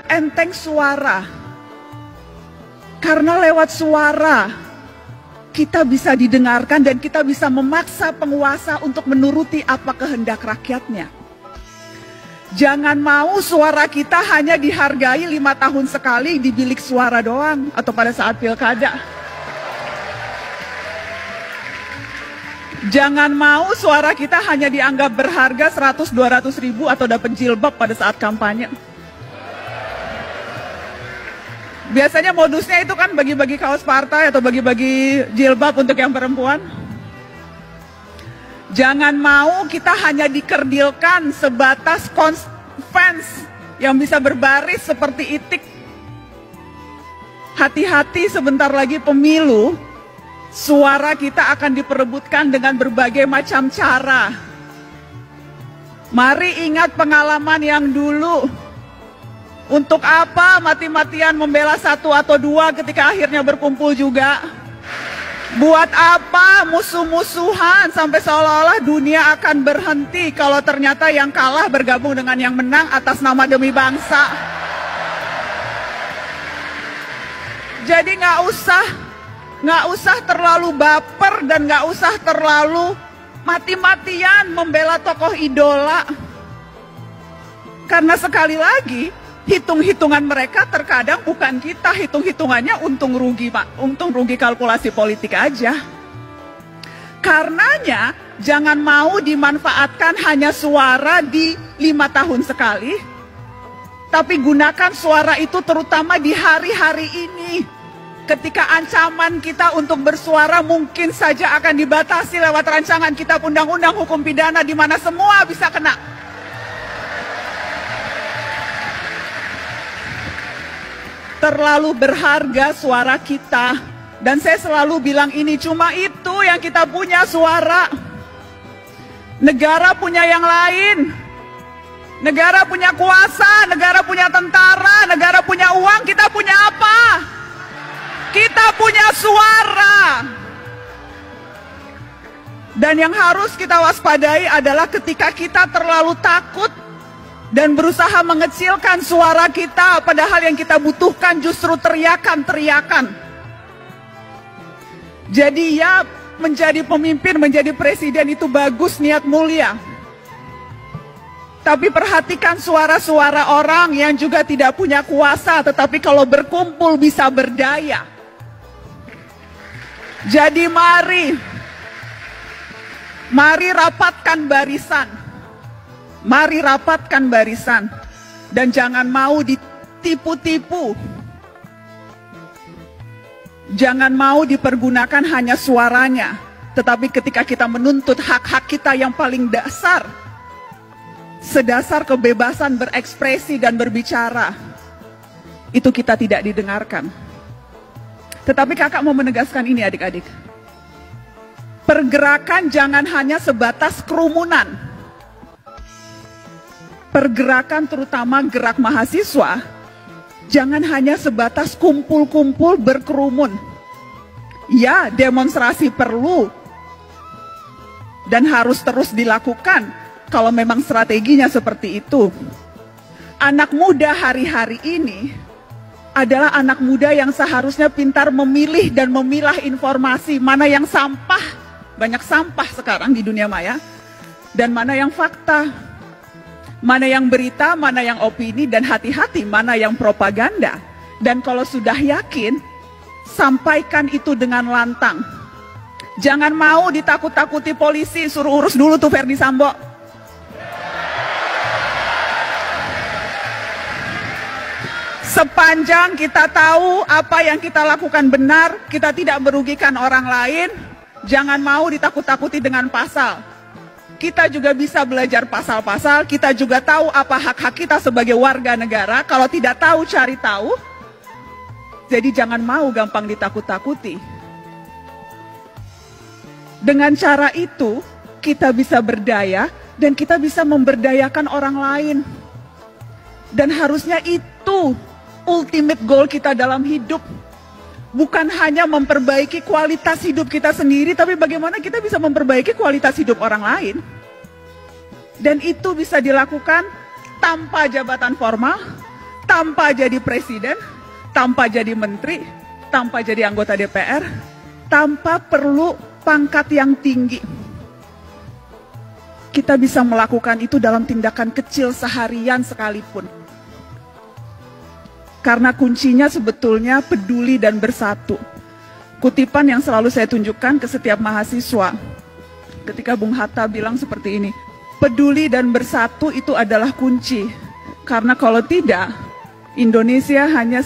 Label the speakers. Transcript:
Speaker 1: enteng suara. Karena lewat suara kita bisa didengarkan dan kita bisa memaksa penguasa untuk menuruti apa kehendak rakyatnya. Jangan mau suara kita hanya dihargai 5 tahun sekali di bilik suara doang atau pada saat pilkada. Jangan mau suara kita hanya dianggap berharga 100-200 ribu atau dapat jilbab pada saat kampanye. Biasanya modusnya itu kan bagi-bagi kaos partai atau bagi-bagi jilbab untuk yang perempuan. Jangan mau kita hanya dikerdilkan sebatas fans yang bisa berbaris seperti itik. Hati-hati, sebentar lagi pemilu, suara kita akan diperebutkan dengan berbagai macam cara. Mari ingat pengalaman yang dulu. Untuk apa mati-matian membela 1 atau 2 ketika akhirnya berkumpul juga? Buat apa musuh-musuhan sampai seolah-olah dunia akan berhenti kalau ternyata yang kalah bergabung dengan yang menang atas nama demi bangsa? Jadi nggak usah terlalu baper dan nggak usah terlalu mati-matian membela tokoh idola. Karena sekali lagi, hitung-hitungan mereka terkadang bukan kita, hitung-hitungannya untung rugi, Pak. Untung rugi kalkulasi politik aja. Karenanya jangan mau dimanfaatkan hanya suara di 5 tahun sekali, tapi gunakan suara itu terutama di hari-hari ini. Ketika ancaman kita untuk bersuara mungkin saja akan dibatasi lewat rancangan kitab undang-undang hukum pidana di mana semua bisa kena. Terlalu berharga suara kita. Dan saya selalu bilang ini, cuma itu yang kita punya, suara. Negara punya yang lain. Negara punya kuasa, negara punya tentara, negara punya uang, kita punya apa? Kita punya suara. Dan yang harus kita waspadai adalah ketika kita terlalu takut dan berusaha mengecilkan suara kita, padahal yang kita butuhkan justru teriakan-teriakan. Jadi ya, menjadi pemimpin, menjadi presiden itu bagus, niat mulia. Tapi perhatikan suara-suara orang yang juga tidak punya kuasa, tetapi kalau berkumpul bisa berdaya. Jadi mari rapatkan barisan. Mari rapatkan barisan dan jangan mau ditipu-tipu. Jangan mau dipergunakan hanya suaranya, tetapi ketika kita menuntut hak-hak kita yang paling dasar, sedasar kebebasan berekspresi dan berbicara, itu kita tidak didengarkan. Tetapi kakak mau menegaskan ini adik-adik. Pergerakan jangan hanya sebatas kerumunan. Pergerakan terutama gerak mahasiswa jangan hanya sebatas kumpul-kumpul berkerumun. Ya, demonstrasi perlu dan harus terus dilakukan kalau memang strateginya seperti itu. Anak muda hari-hari ini adalah anak muda yang seharusnya pintar memilih dan memilah informasi, mana yang sampah, banyak sampah sekarang di dunia maya, dan mana yang fakta. Mana yang berita, mana yang opini, dan hati-hati mana yang propaganda. Dan kalau sudah yakin, sampaikan itu dengan lantang. Jangan mau ditakut-takuti polisi, suruh urus dulu tuh Verdi Sambo. Sepanjang kita tahu apa yang kita lakukan benar, kita tidak merugikan orang lain, jangan mau ditakut-takuti dengan pasal. Kita juga bisa belajar pasal-pasal, kita juga tahu apa hak-hak kita sebagai warga negara. Kalau tidak tahu, cari tahu. Jadi jangan mau gampang ditakut-takuti. Dengan cara itu, kita bisa berdaya dan kita bisa memberdayakan orang lain. Dan harusnya itu ultimate goal kita dalam hidup. Bukan hanya memperbaiki kualitas hidup kita sendiri, tapi bagaimana kita bisa memperbaiki kualitas hidup orang lain. Dan itu bisa dilakukan tanpa jabatan formal, tanpa jadi presiden, tanpa jadi menteri, tanpa jadi anggota DPR, tanpa perlu pangkat yang tinggi. Kita bisa melakukan itu dalam tindakan kecil seharian sekalipun. Karena kuncinya sebetulnya peduli dan bersatu. Kutipan yang selalu saya tunjukkan ke setiap mahasiswa ketika Bung Hatta bilang seperti ini, peduli dan bersatu itu adalah kunci. Karena kalau tidak, Indonesia hanya